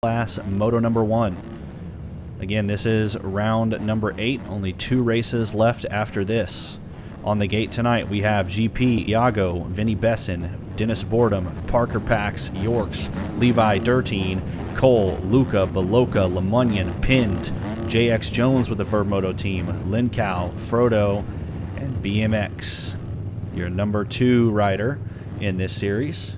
class Moto number 1. Again, this is round number 8. Only 2 races left after this. On the gate tonight, we have GP, Iago, Vinny Besson, Dennis Boredom, Parker Pax, Yorks, Levi Durteen, Cole, Luca, Beloka, Lemunyon, Pinned, JX Jones with the Verb Moto team, Lin Cow, Frodo, and BMX. Your number 2 rider in this series.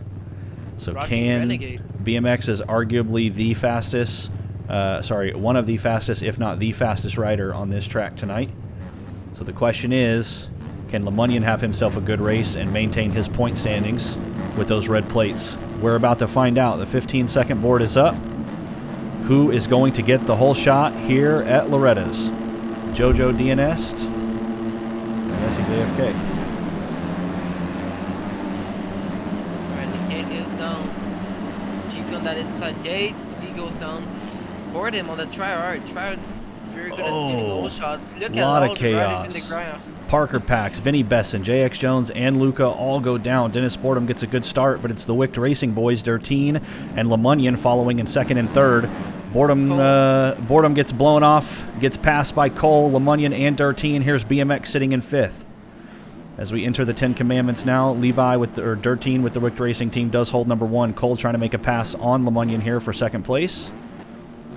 So BMX is arguably the fastest, one of the fastest, if not the fastest rider on this track tonight. So the question is, can Lemunyon have himself a good race and maintain his point standings with those red plates? We're about to find out. The 15-second board is up. Who is going to get the whole shot here at Loretta's? Jojo DNS? Unless he's AFK. That inside gate, he goes down. Board him on the try hard. Try very good at getting all shots. Look at all the riders in the ground. Parker Pax, Vinny Besson, JX Jones, and Luca all go down. Dennis Boredom gets a good start, but it's the Wicked Racing boys, Durteen and Lemunyon, following in second and third. Boredom gets blown off, gets passed by Cole, Lemunyon, and Durteen. Here's BMX sitting in 5th. As we enter the 10 Commandments now, Durteen with the Wicked Racing team does hold number 1. Cole trying to make a pass on Lemunyon here for second place.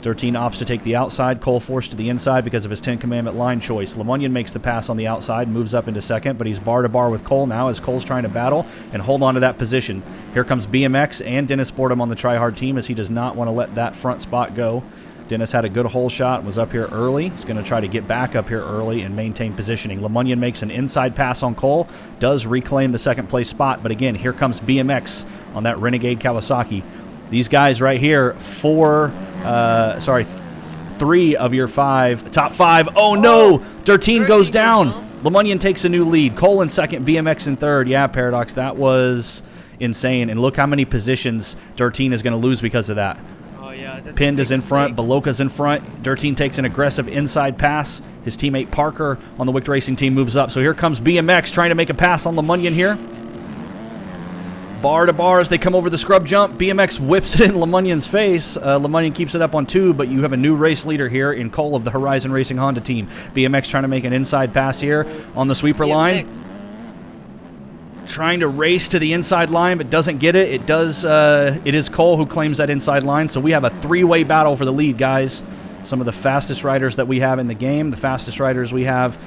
Durteen opts to take the outside. Cole forced to the inside because of his 10 Commandment line choice. Lemunyon makes the pass on the outside, moves up into second, but he's bar to bar with Cole now as Cole's trying to battle and hold on to that position. Here comes BMX and Dennis Boredom on the try-hard team as he does not want to let that front spot go. Dennis had a good hole shot, was up here early. He's going to try to get back up here early and maintain positioning. Lemunyon makes an inside pass on Cole, does reclaim the second place spot, but again, here comes BMX on that Renegade Kawasaki. These guys right here, 3 of your 5, top 5. Oh no! Durteen goes down. Lemunyon takes a new lead. Cole in second, BMX in third. Yeah, Paradox, that was insane. And look how many positions Durteen is going to lose because of that. Pinned is in front, Beloka's in front. Durteen takes an aggressive inside pass. His teammate Parker on the Wicked Racing team moves up. So here comes BMX trying to make a pass on Lemunyon here. Bar to bar as they come over the scrub jump. BMX whips it in Lemunyon's face. Lemunyon keeps it up on 2, but you have a new race leader here in Cole of the Horizon Racing Honda team. BMX trying to make an inside pass here on the sweeper line. Trying to race to the inside line, but doesn't get it. It is Cole who claims that inside line. So we have a 3-way battle for the lead, guys. Some of the fastest riders that we have in the game, the fastest riders we have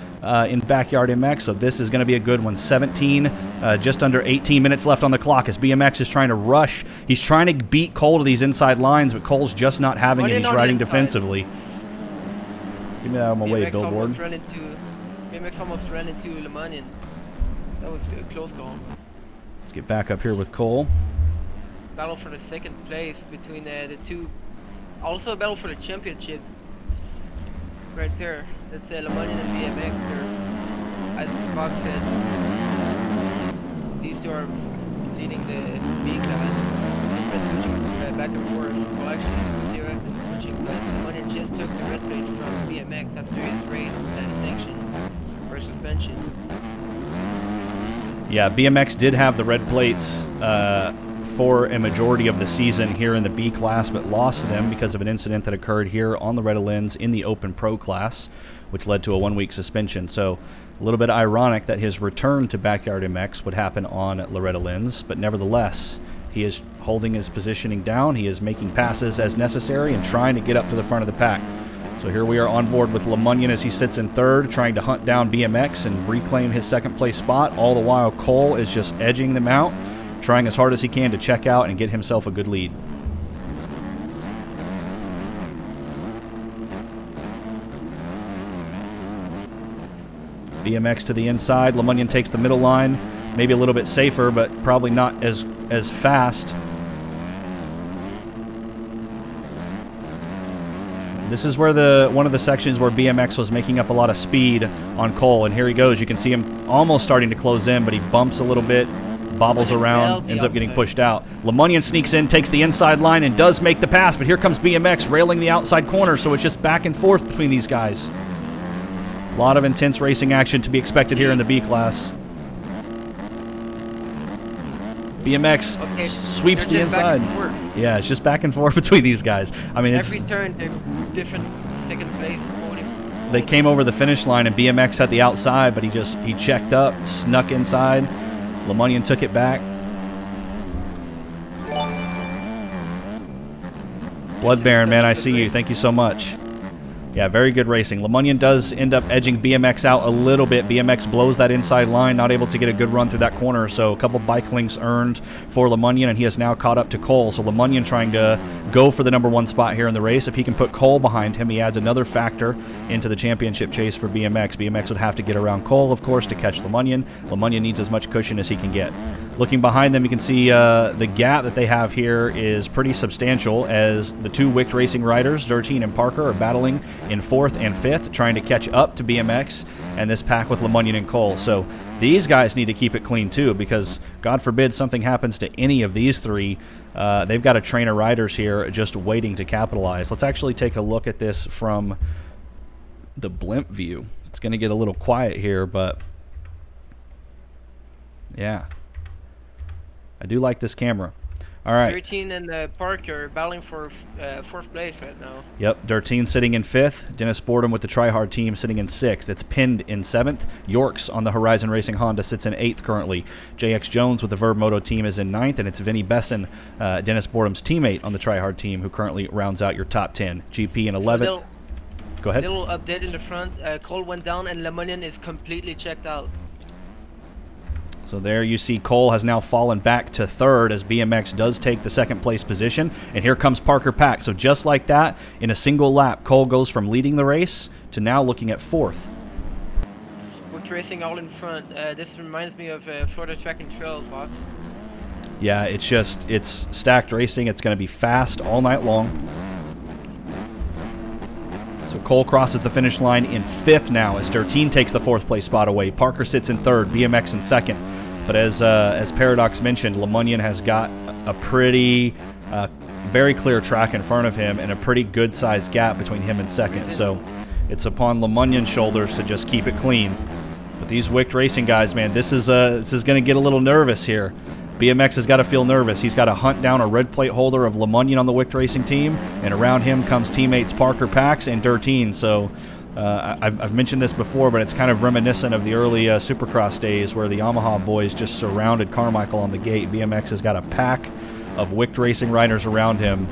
in Backyard MX. So this is going to be a good one. Just under 18 minutes left on the clock as BMX is trying to rush. He's trying to beat Cole to these inside lines, but Cole's just not having it. He's riding defensively. Give me that out of my way, Billboard. BMX almost ran into Lemunyon. That was a close call. Let's get back up here with Cole. Battle for the second place between the two. Also a battle for the championship. Right there. That's Lemunyon and BMX. As Fox said, these two are leading the B class. Back and forth. Well, actually, they're switching, but Lemunyon just took the red plate from BMX after his race sanction or suspension. Yeah, BMX did have the red plates for a majority of the season here in the B class, but lost them because of an incident that occurred here on Loretta Lynn's in the Open Pro class, which led to a 1-week suspension. So a little bit ironic that his return to Backyard MX would happen on Loretta Lynn's, but nevertheless, he is holding his positioning down. He is making passes as necessary and trying to get up to the front of the pack. So here we are on board with Lemunyon as he sits in third, trying to hunt down BMX and reclaim his second place spot. All the while, Cole is just edging them out, trying as hard as he can to check out and get himself a good lead. BMX to the inside. Lemunyon takes the middle line, maybe a little bit safer, but probably not as fast. This is where one of the sections where BMX was making up a lot of speed on Cole, and here he goes. You can see him almost starting to close in, but he bumps a little bit, bobbles around, ends up getting pushed out. Lemunyon sneaks in, takes the inside line, and does make the pass, but here comes BMX railing the outside corner, so it's just back and forth between these guys. A lot of intense racing action to be expected here in the B class. BMX Okay, sweeps the they're just back inside. and forth. Yeah, it's just back and forth between these guys. I mean, it's Every turn, they're different second place podium. they came over the finish line and BMX had the outside, but he checked up, snuck inside. LeMonian took it back. Blood Baron, man, I see you. Thank you so much. Yeah, very good racing. LeMonian does end up edging BMX out a little bit. BMX blows that inside line, not able to get a good run through that corner. So a couple bike links earned for LeMonian, and he has now caught up to Cole. So LeMonian trying to go for the #1 spot here in the race. If he can put Cole behind him, he adds another factor into the championship chase for BMX. BMX would have to get around Cole, of course, to catch LeMonian. LeMonian needs as much cushion as he can get. Looking behind them, you can see the gap that they have here is pretty substantial, as the two Wicked Racing riders, Dirteen and Parker, are battling in 4th and 5th, trying to catch up to BMX and this pack with LeMonian and Cole. So these guys need to keep it clean too, because God forbid something happens to any of these three. They've got a train of riders here just waiting to capitalize. Let's actually take a look at this from the blimp view. It's going to get a little quiet here, but yeah. I do like this camera. All right. Dirteen and Parker battling for 4th place right now. Yep, Dirteen sitting in 5th. Dennis Boredom with the Tryhard team sitting in 6th. It's pinned in 7th. Yorks on the Horizon Racing Honda sits in 8th currently. JX Jones with the Verb Moto team is in 9th, and it's Vinny Besson, Dennis Boredom's teammate on the Tryhard team, who currently rounds out your top 10. GP in 11th. Go ahead. Little update in the front. Cole went down, and LeMonian is completely checked out. So there you see Cole has now fallen back to 3rd as BMX does take the 2nd place position. And here comes Parker Pack. So just like that, in a single lap, Cole goes from leading the race to now looking at 4th. We're racing all in front. This reminds me of Florida Track and Trail, Fox. Yeah, it's stacked racing. It's going to be fast all night long. So Cole crosses the finish line in 5th now as Dirteen takes the 4th place spot away. Parker sits in 3rd, BMX in 2nd. But as Paradox mentioned, LeMonian has got a pretty very clear track in front of him and a pretty good-sized gap between him and 2nd. So it's upon LeMonian's shoulders to just keep it clean. But these Wicked Racing guys, man, this is going to get a little nervous here. BMX has got to feel nervous. He's got to hunt down a red plate holder of LeMonian on the Wicked Racing team, and around him comes teammates Parker Pax and Dirteen. So I've mentioned this before, but it's kind of reminiscent of the early Supercross days where the Yamaha boys just surrounded Carmichael on the gate. BMX has got a pack of Wicked Racing riders around him.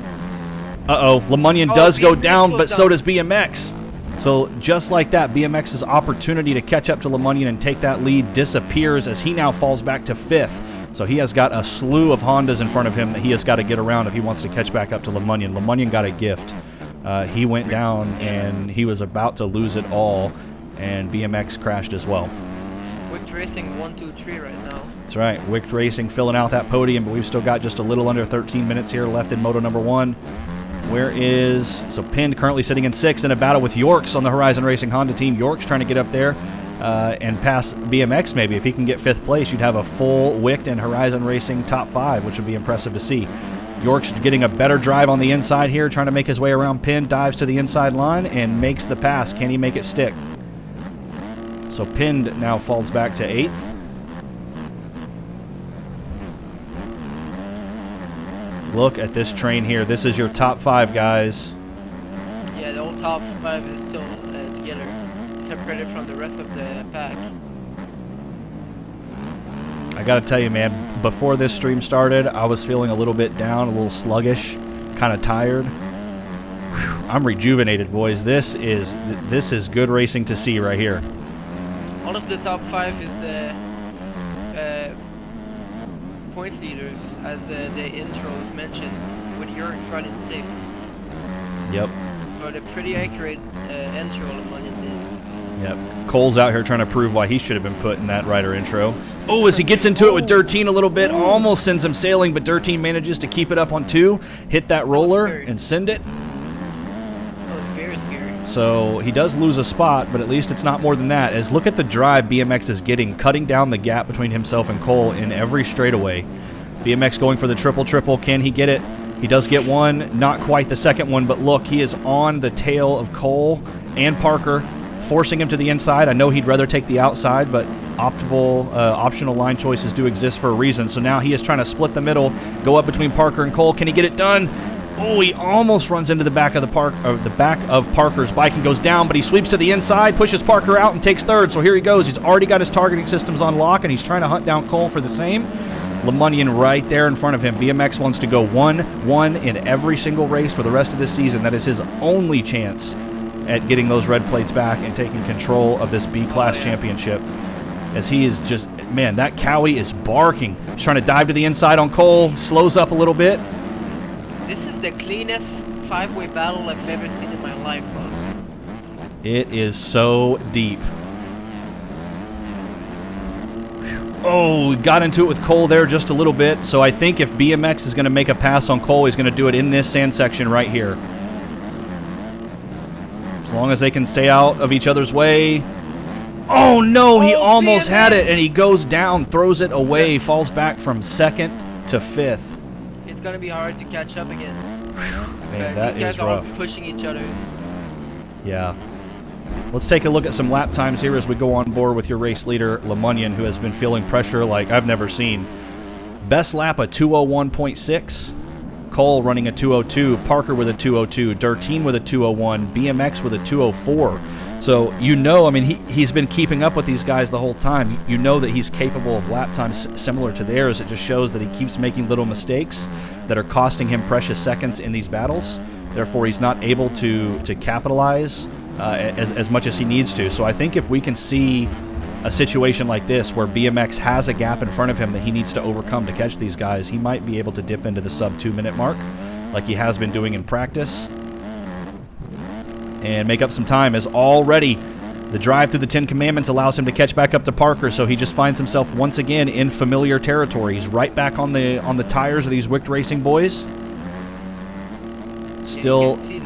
Uh-oh, LeMonian does go down, but so does BMX. So just like that, BMX's opportunity to catch up to LeMonian and take that lead disappears as he now falls back to 5th. So he has got a slew of Hondas in front of him that he has got to get around if he wants to catch back up to LeMonian. LeMonian got a gift. He went down and he was about to lose it all, and BMX crashed as well. Wicked Racing 1, 2, 3 right now. That's right. Wicked Racing filling out that podium, but we've still got just a little under 13 minutes here left in Moto #1. So Pinned currently sitting in 6th in a battle with Yorks on the Horizon Racing Honda team. Yorks trying to get up there and pass BMX maybe. If he can get 5th place, you'd have a full Wicked and Horizon Racing top 5, which would be impressive to see. York's getting a better drive on the inside here, trying to make his way around Pinned, dives to the inside line, and makes the pass. Can he make it stick? So Pinned now falls back to 8th. Look at this train here. This is your top 5, guys. Yeah, the whole top 5 is still together, separated from the rest of the pack. I gotta tell you, man, before this stream started, I was feeling a little bit down, a little sluggish, kind of tired. Whew, I'm rejuvenated, boys. This is good racing to see right here. All of the top 5 is the point leaders, as the intro mentioned, with York running 6th. Yep. But a pretty accurate intro LeMonian did. Yep. Cole's out here trying to prove why he should have been put in that rider intro. Oh, as he gets into it with Dirteen a little bit, almost sends him sailing, but Dirteen manages to keep it up on 2, hit that roller, and send it. That was very scary. So he does lose a spot, but at least it's not more than that. As look at the drive BMX is getting, cutting down the gap between himself and Cole in every straightaway. BMX going for the triple. Can he get it? He does get one, not quite the second one, but look, he is on the tail of Cole and Parker, forcing him to the inside. I know he'd rather take the outside, but optional line choices do exist for a reason. So now he is trying to split the middle, go up between Parker and Cole. Can he get it done? Oh, he almost runs into the back of Parker's bike and goes down, but he sweeps to the inside, pushes Parker out, and takes third. So here he goes. He's already got his targeting systems on lock, and he's trying to hunt down Cole for the same. Lemunion right there in front of him. BMX wants to go 1-1 in every single race for the rest of this season. That is his only chance at getting those red plates back and taking control of this B-Class championship. As he is just, man, that Cowie is barking. He's trying to dive to the inside on Cole, slows up a little bit. This is the cleanest 5-way battle I've ever seen in my life, bro. It is so deep. Oh, we got into it with Cole there just a little bit. So I think if BMX is going to make a pass on Cole, he's going to do it in this sand section right here. As long as they can stay out of each other's way. Oh, no, he almost had it, and he goes down, throws it away, falls back from 2nd to 5th. It's going to be hard to catch up again. Man, that is rough. Are pushing each other. Yeah. Let's take a look at some lap times here as we go on board with your race leader, Lemunion, who has been feeling pressure like I've never seen. Best lap, a 2:01.6. Cole running a 2:02. Parker with a 2:02. Dirteen with a 2:01. BMX with a 2:04. So, you know, I mean, he's been keeping up with these guys the whole time. You know that he's capable of lap times similar to theirs. It just shows that he keeps making little mistakes that are costing him precious seconds in these battles. Therefore, he's not able to capitalize as much as he needs to. So I think if we can see a situation like this where BMX has a gap in front of him that he needs to overcome to catch these guys, he might be able to dip into the sub 2-minute mark like he has been doing in practice and make up some time, as already the drive through the 10 Commandments allows him to catch back up to Parker. So he just finds himself once again in familiar territory. He's right back on the tires of these Wicked Racing boys. Still, you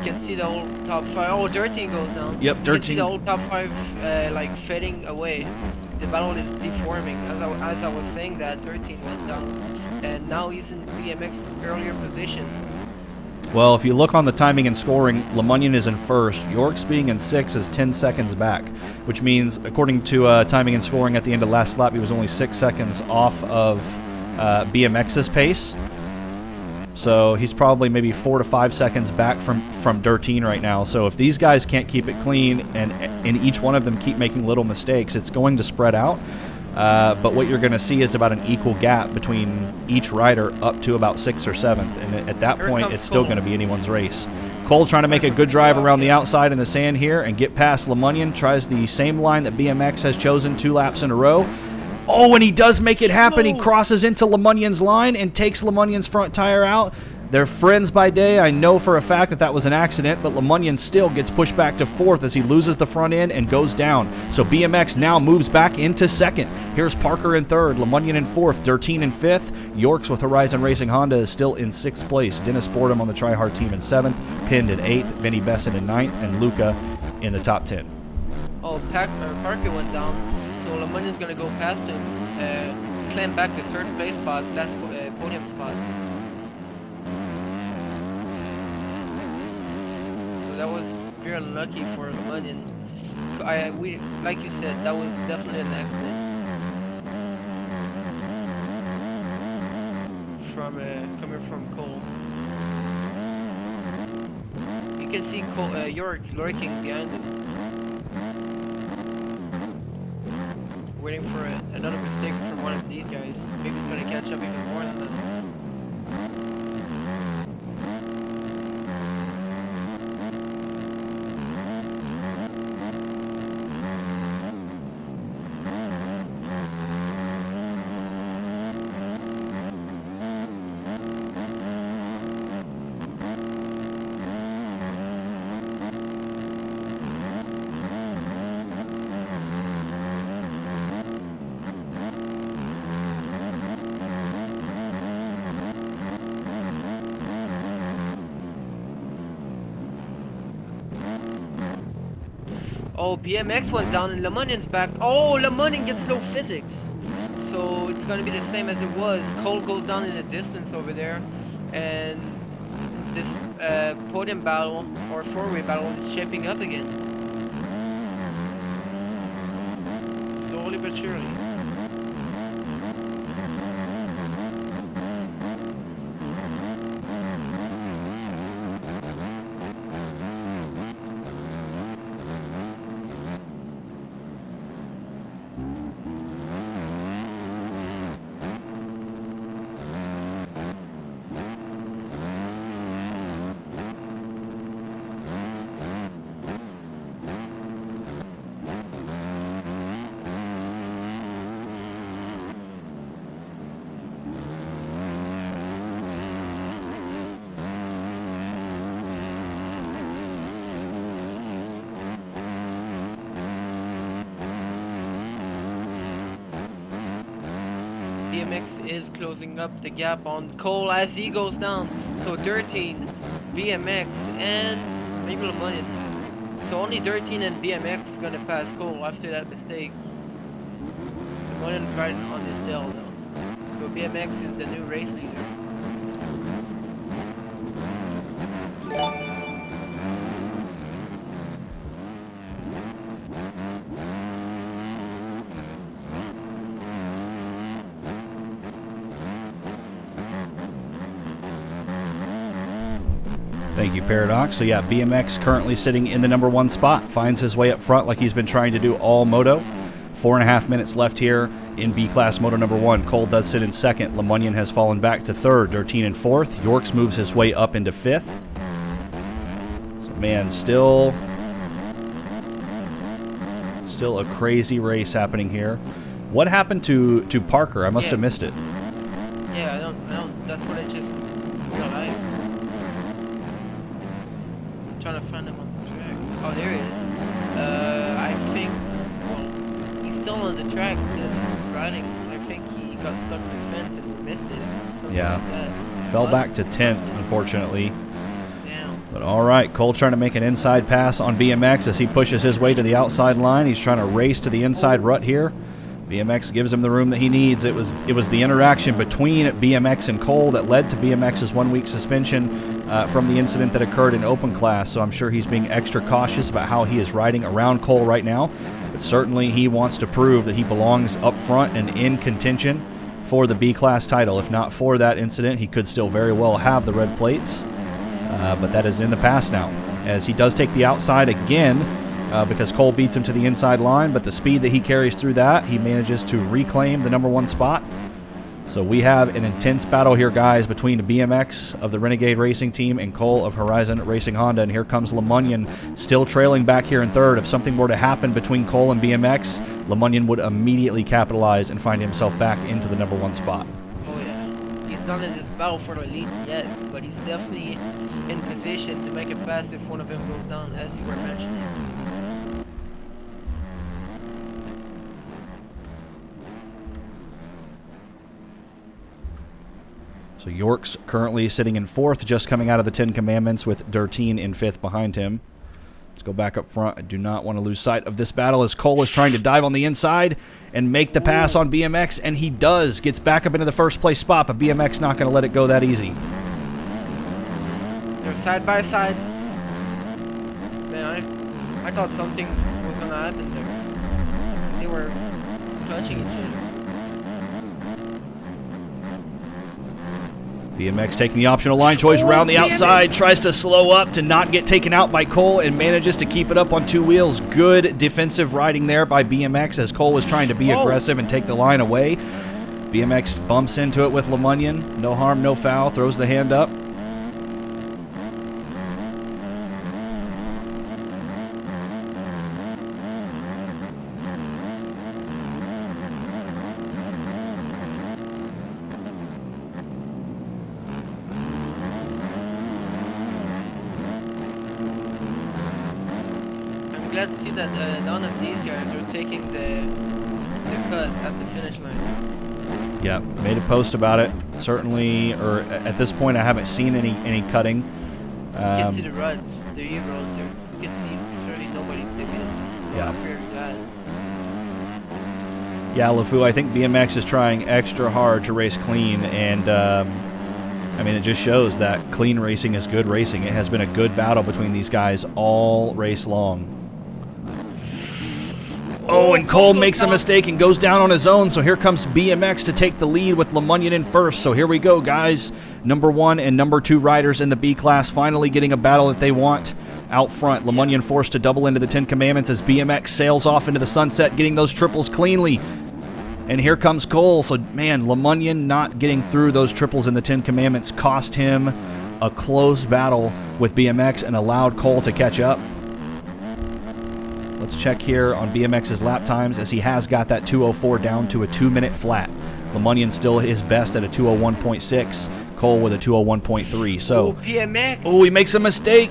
can see the whole top 5. Oh, Dirteen goes down. Yep, Dirteen. You can see the whole top 5 like fading away. The battle is deforming. As I was saying that, Dirteen went down, and now he's in BMX earlier position. Well, if you look on the timing and scoring, Lemunion is in 1st. York's being in 6th is 10 seconds back, which means, according to timing and scoring at the end of last lap, he was only 6 seconds off of BMX's pace. So he's probably maybe 4 to 5 seconds back from Dirteen right now. So if these guys can't keep it clean and each one of them keep making little mistakes, it's going to spread out. But what you're going to see is about an equal gap between each rider up to about 6th or 7th. And at that point, it's still going to be anyone's race. Cole trying to make a good drive around the outside in the sand here and get past Lemunion. Tries the same line that BMX has chosen 2 laps in a row. Oh, and he does make it happen. He crosses into Lemunion's line and takes Lemunion's front tire out. They're friends by day. I know for a fact that was an accident, but Lemunion still gets pushed back to 4th as he loses the front end and goes down. So BMX now moves back into 2nd. Here's Parker in 3rd, Lemunion in 4th, Dirteen in 5th. Yorks with Horizon Racing Honda is still in 6th place. Dennis Boredom on the Try Hard team in 7th, pinned in 8th, Vinny Besson in 9th, and Luca in the top 10. Oh, Parker went down, so Lemunion's going to go past him, climb back to 3rd place spot, last podium spot. That was very unlucky for Lemunion. Like you said, that was definitely an accident from coming from Cole. You can see Cole, York lurking behind him, waiting for another mistake from one of these guys. Maybe he's gonna catch up even more than that. Oh, BMX went down and Lemunion's back. Oh, Lemunion gets low physics. So it's going to be the same as it was. Cole goes down in the distance over there. And this podium battle or 4-way battle is shaping up again. slowly but surely. BMX is closing up the gap on Cole as he goes down. So 13, BMX, and maybe Lemonian. So only 13 and BMX gonna pass Cole after that mistake. Lemonian's riding on his tail though. So BMX is the new race leader. Thank you, Paradox. So yeah, BMX currently sitting in the #1 spot. Finds his way up front like he's been trying to do all moto. 4.5 minutes left here in B-Class Moto #1. Cole does sit in second. Lemunion has fallen back to third. Dertine in fourth. Yorks moves his way up into fifth. So man, still a crazy race happening here. What happened to Parker? I must have missed it. Yeah, I don't, that's what I just realized. I'm trying to find him on the track. Oh, there he is. I think, well, he's still on the track, riding. I think he got stuck in the fence and missed it. Yeah, like fell back to 10th, unfortunately. Damn. But all right, Cole trying to make an inside pass on BMX as he pushes his way to the outside line. He's trying to race to the inside rut here. BMX gives him the room that he needs. It was the interaction between BMX and Cole that led to BMX's 1-week suspension from the incident that occurred in open class. So I'm sure he's being extra cautious about how he is riding around Cole right now. But certainly he wants to prove that he belongs up front and in contention for the B-Class title. If not for that incident, he could still very well have the red plates. But that is in the past now, as he does take the outside again because Cole beats him to the inside line, but the speed that he carries through that, he manages to reclaim the #1 spot. So we have an intense battle here, guys, between BMX of the Renegade Racing Team and Cole of Horizon Racing Honda, and here comes Lemunion still trailing back here in third. If something were to happen between Cole and BMX, Lemunion would immediately capitalize and find himself back into the #1 spot. Oh yeah, he's not in this battle for the lead yet, but he's definitely in position to make it fast if one of them goes down, as you were mentioning. So York's currently sitting in fourth, just coming out of the 10 Commandments, with Dertine in fifth behind him. Let's go back up front. I do not want to lose sight of this battle as Cole is trying to dive on the inside and make the pass on BMX, and he does. Gets back up into the first place spot, but BMX not going to let it go that easy. They're side by side. Man, I thought something was going to happen there. They were touching each other. BMX taking the optional line choice around the outside, tries to slow up to not get taken out by Cole, and manages to keep it up on two wheels. Good defensive riding there by BMX as Cole was trying to be aggressive and take the line away. BMX bumps into it with Lemunion. No harm, no foul, throws the hand up. Glad to see that none of these guys are taking the cut at the finish line. Yeah, made a post about it. Certainly, or at this point, I haven't seen any cutting. You can see the ruts, the E-rolls there. You can see literally nobody taking it. Yeah. That. Yeah, LeFou, I think BMX is trying extra hard to race clean, and I mean, it just shows that clean racing is good racing. It has been a good battle between these guys all race long. Oh, and Cole goes makes a down. mistake and goes down on his own, so here comes BMX to take the lead with LeMunion in first. So here we go, guys. Number 1 and number 2 riders in the B class finally getting a battle that they want out front. LeMunion forced to double into the 10 Commandments as BMX sails off into the sunset, getting those triples cleanly. And here comes Cole. So, man, LeMunion not getting through those triples in the 10 Commandments cost him a close battle with BMX and allowed Cole to catch up. Let's check here on BMX's lap times, as he has got that 2:04 down to a 2-minute flat. LeMunion still his best at a 2:01.6. Cole with a 2:01.3. So, BMX. oh, he makes a mistake.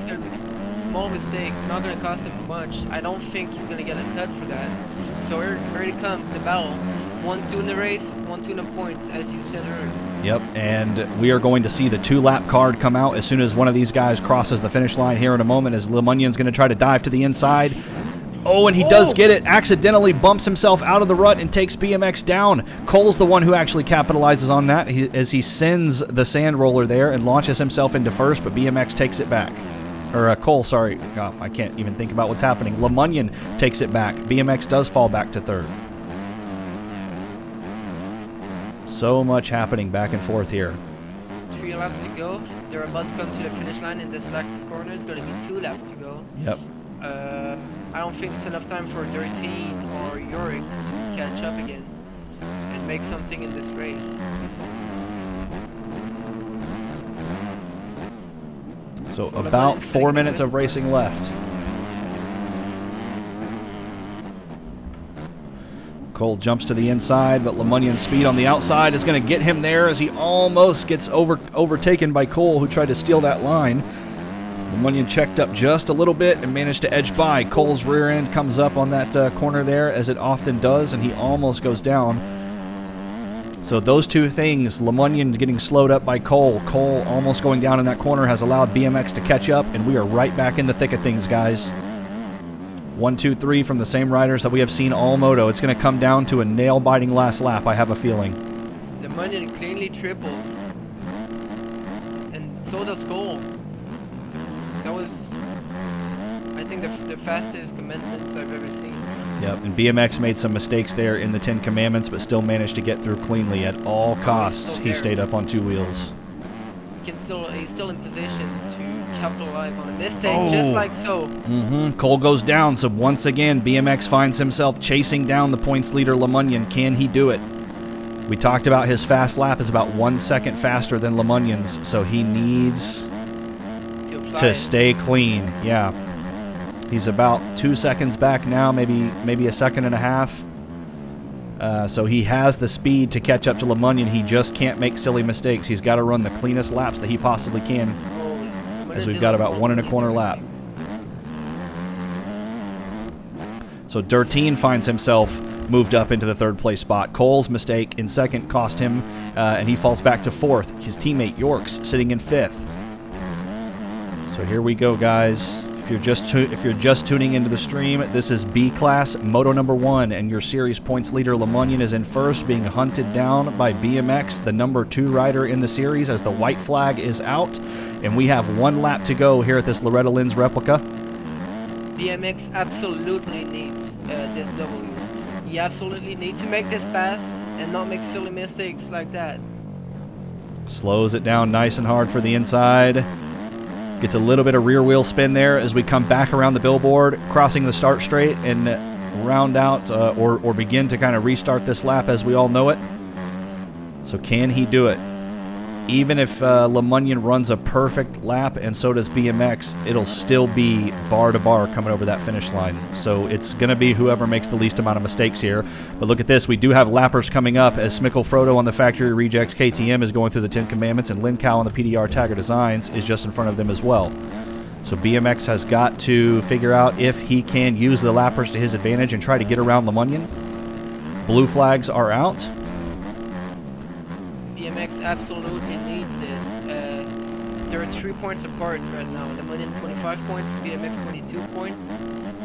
Small mistake, not going to cost him much. I don't think he's going to get a cut for that. So here it comes, the battle. 1-2 in the race, 1-2 in the points, as you said earlier. Yep, and we are going to see the 2-lap card come out as soon as one of these guys crosses the finish line here in a moment, as LeMunion's going to try to dive to the inside. Oh, and he does get it. Accidentally bumps himself out of the rut and takes BMX down. Cole's the one who actually capitalizes on that as he sends the sand roller there and launches himself into first, but BMX takes it back. Or Cole, sorry. Oh, I can't even think about what's happening. LeMunion takes it back. BMX does fall back to third. So much happening back and forth here. 3 laps to go. They're about to come to the finish line in this last corner. It's going to be 2 laps to go. Yep. I don't think it's enough time for 13 or Yorick to catch up again and make something in this race. So about 4 minutes of racing left. Cole jumps to the inside, but LeMunion's speed on the outside is going to get him there as he almost gets overtaken by Cole, who tried to steal that line. LeMunion checked up just a little bit and managed to edge by. Cole's rear end comes up on that corner there, as it often does, and he almost goes down. So those two things, LeMunion getting slowed up by Cole, Cole almost going down in that corner, has allowed BMX to catch up, and we are right back in the thick of things, guys. 1, 2, 3 from the same riders that we have seen all moto. It's going to come down to a nail-biting last lap, I have a feeling. LeMunion cleanly tripled, and so does Cole. That was, I think, the fastest commencements I've ever seen. Yep, and BMX made some mistakes there in the 10 Commandments, but still managed to get through cleanly at all costs. He stayed up on 2 wheels. He's still in position to capitalize on a mistake, just like so. Cole goes down, so once again, BMX finds himself chasing down the points leader, LeMunion. Can he do it? We talked about his fast lap is about 1 second faster than LeMunion's, so he needs to stay clean. Yeah. He's about 2 seconds back now, maybe a second and a half. So he has the speed to catch up to LeMunion. He just can't make silly mistakes. He's got to run the cleanest laps that he possibly can, as we've got about 1 1/4 lap. So Dirteen finds himself moved up into the 3rd place spot. Cole's mistake in 2nd cost him, and he falls back to 4th. His teammate York's sitting in 5th. So here we go, guys. If you're just tuning into the stream, this is B class Moto number 1, and your series points leader LeMunion is in first, being hunted down by BMX, the number 2 rider in the series, as the white flag is out, and we have 1 lap to go here at this Loretta Lynn's replica. BMX absolutely needs this W. He absolutely needs to make this pass and not make silly mistakes like that. Slows it down nice and hard for the inside. Gets a little bit of rear wheel spin there as we come back around the billboard, crossing the start straight, and round out or begin to kind of restart this lap as we all know it. So can he do it? Even if LeMunion runs a perfect lap and so does BMX, it'll still be bar to bar coming over that finish line. So it's going to be whoever makes the least amount of mistakes here. But look at this. We do have lappers coming up, as Smickle Frodo on the Factory Rejects KTM is going through the 10 Commandments, and Lin Cow on the PDR Tagger Designs is just in front of them as well. So BMX has got to figure out if he can use the lappers to his advantage and try to get around LeMunion. Blue flags are out. BMX absolutely needs this. They're 3 points apart right now. LeMunion 25 points, BMX 22 points.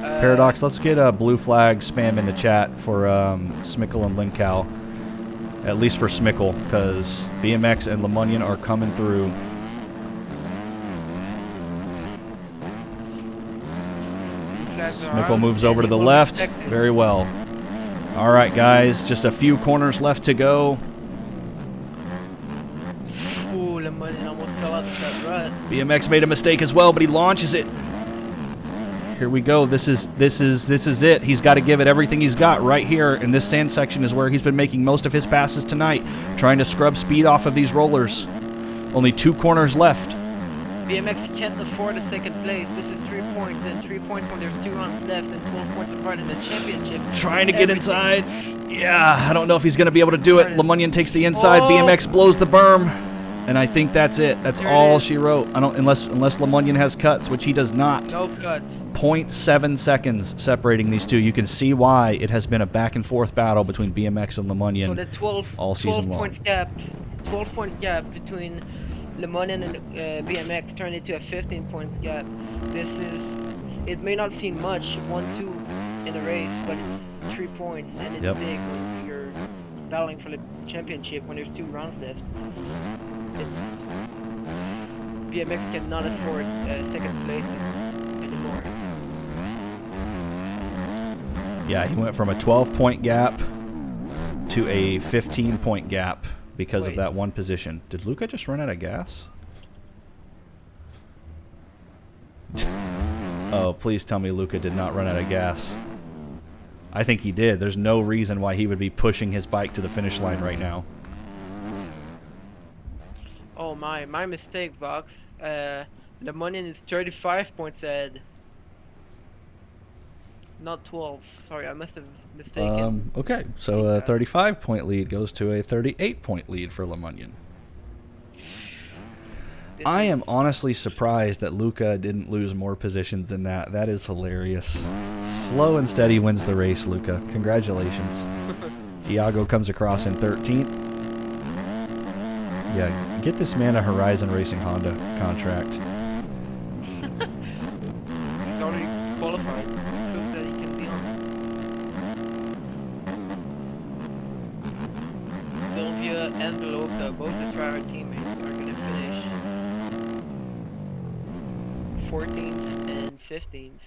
Paradox, let's get a blue flag spam in the chat for Smickle and Lin Cow. At least for Smickle, because BMX and LeMunion are coming through. Smickle moves over to the left. Very well. All right, guys, just a few corners left to go. Ooh, Lemon almost fell out of that rut. BMX made a mistake as well, but he launches it. Here we go. This is it. He's got to give it everything he's got right here. And this sand section is where he's been making most of his passes tonight, trying to scrub speed off of these rollers. Only 2 corners left. BMX can't afford a second place. This is 3 points, and 3 points when there's 2 rounds left, and 12 points apart in the championship. Trying to get inside. Yeah, I don't know if he's going to be able to do it. Lemunion takes the inside. BMX blows the berm. And I think that's it. That's all she wrote. I don't unless Lemunion has cuts, which he does not. No cuts. 0.7 seconds separating these two. You can see why it has been a back and forth battle between BMX and Lemunion So the 12, all season 12 long. point gap, 12-point gap between Lemunion and BMX turned into a 15-point gap. It may not seem much, 1-2 in a race, but it's 3 points, and it's big when you're battling for the championship when there's 2 rounds left. BMX cannot afford second place anymore. Yeah, he went from a 12-point gap to a 15-point gap because of that one position. Did Luca just run out of gas? Oh, please tell me Luca did not run out of gas. I think he did. There's no reason why he would be pushing his bike to the finish line right now. Oh my mistake, Vox. Lemunion is 35 points ahead. Not 12. Sorry, I must have mistaken. Okay, so a 35-point lead goes to a 38-point lead for Lemunion. I am honestly surprised that Luca didn't lose more positions than that. That is hilarious. Slow and steady wins the race, Luca. Congratulations. Iago comes across in 13th. Yeah, get this man a Horizon Racing Honda contract. He's already qualified. Proves that he can be on. Sylvia and Beloka, both his driver teammates, are going to finish 14th and 15th.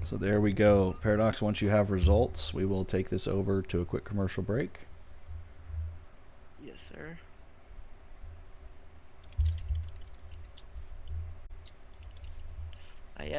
So there we go. Paradox, once you have results, we will take this over to a quick commercial break. Yes, sir. I have